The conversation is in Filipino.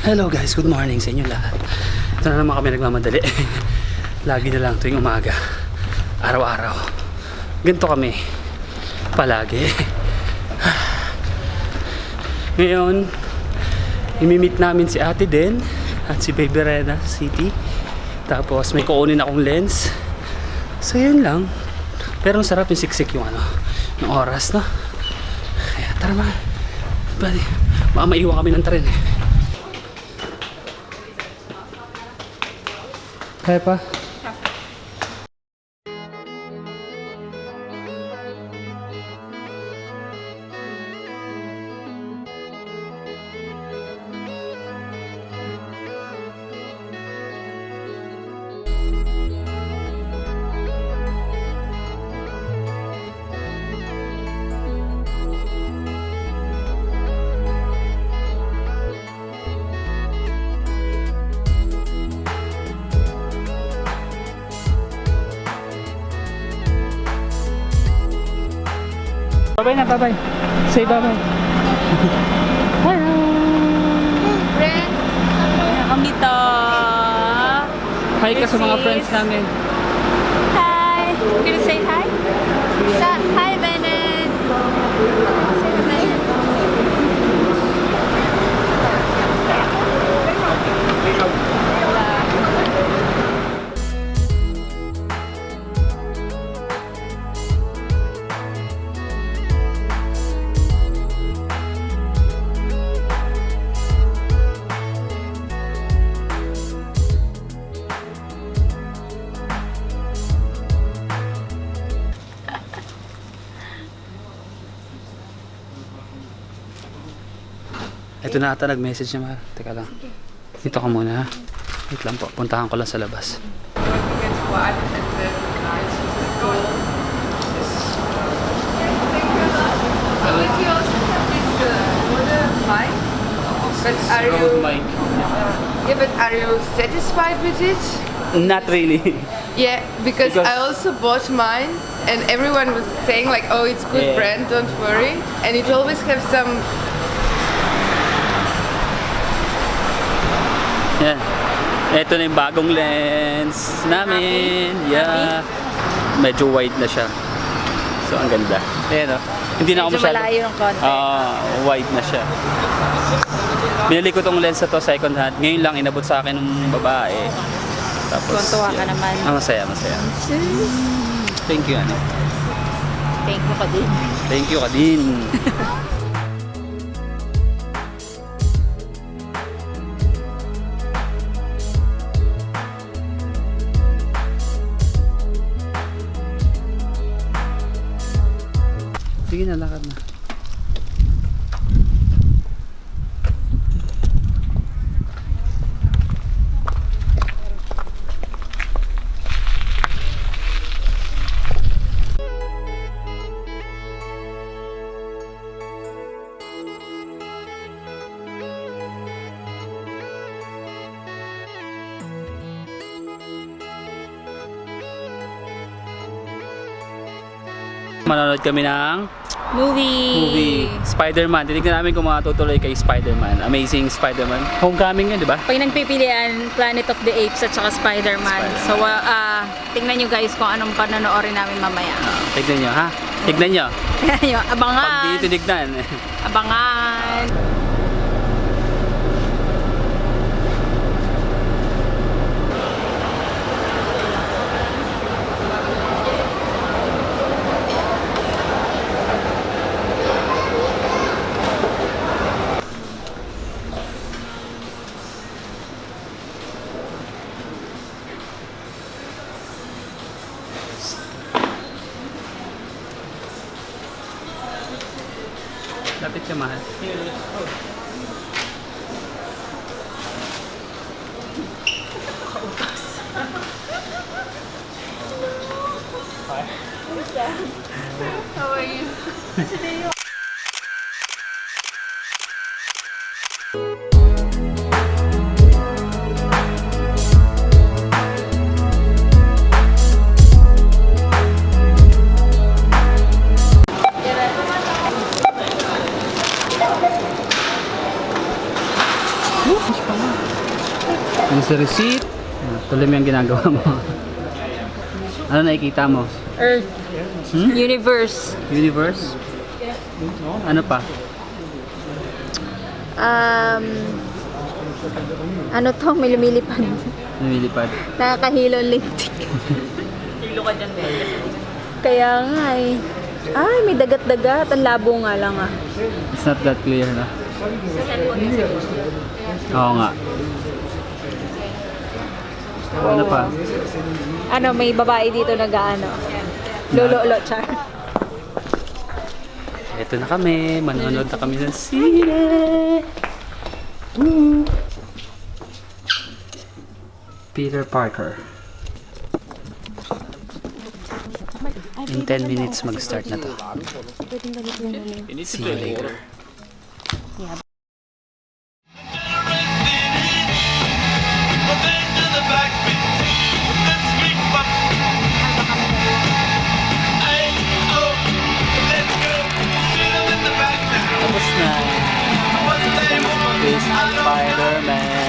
Hello guys, good morning sa inyo lahat. Ito na naman kami nagmamadali. Lagi na lang tuwing umaga. Araw-araw. Ganito kami. Palagi. Ngayon, imimit namin si ate din at si Baby Rena sa city. Tapos may kukunin akong lens. So yun lang. Pero ang sarap yung siksik yung ng oras, no? Kaya tara mga. Baka maiwan kami ng tren eh. Kaya pa? Bye-bye na, bye-bye. Say bye-bye. Hello! Friend, kami to. Hi ka sa mga friends namin. Hi! You gonna say hi? Hi, Bennett! Say hi, Bennett. Ito na ata nag-message niya, Mar. Teka lang. Dito ka muna, ha? Wait lang po. Puntahan ko lang sa labas. But are you satisfied with it? Not really. Yeah, because I also bought mine, and everyone was saying like, "Oh, it's good Yeah. brand, don't worry." And it always have some. Yan. Ito na yung bagong lens namin. Yeah. Medyo wide na siya. So, ang ganda. Ayan o. Hindi na ako Medyo masyado. malayo yung konti. Wide na siya. Binili ko tong lens na to second hand. Ngayon lang inabot sa akin ng babae. Tapos, Tuwan-tuwa ka yan. naman. Masaya, masaya. Thank you, ano. Thank you ka din. Thank you ka din. Sige na, lakad na. Manonood kami ng movie Spider-Man. Titignan namin kung matutuloy kay Spider-Man. Amazing Spider-Man. Homecoming yun, di ba? Pag nagpipilian, Planet of the Apes at saka Spider-Man. So, tingnan nyo guys kung anong panonoorin namin mamaya. Tignan nyo, ha? Tignan nyo. Abangan! Pag di tinignan. Abangan! Lapit siya, mahal. How are you? Yung sa receipt. Tuloy mo yung ginagawa mo. Ano nakikita mo? Earth. Universe. Universe? Ano pa? Ano to? May lumilipad. Lumilipad. Nakakahilo ang lintik. Kaya nga eh. Ay, may dagat-dagat. Ang labo nga lang ah. It's not that clear na. Oo nga. Ano pa? Ano, may babae dito nag-ano. Lolo-lo, char. Ito na kami. Manonood na kami ng sine. Woo! Peter Parker. In 10 minutes mag-start na to. See you later. Tapos na. Spider-Man.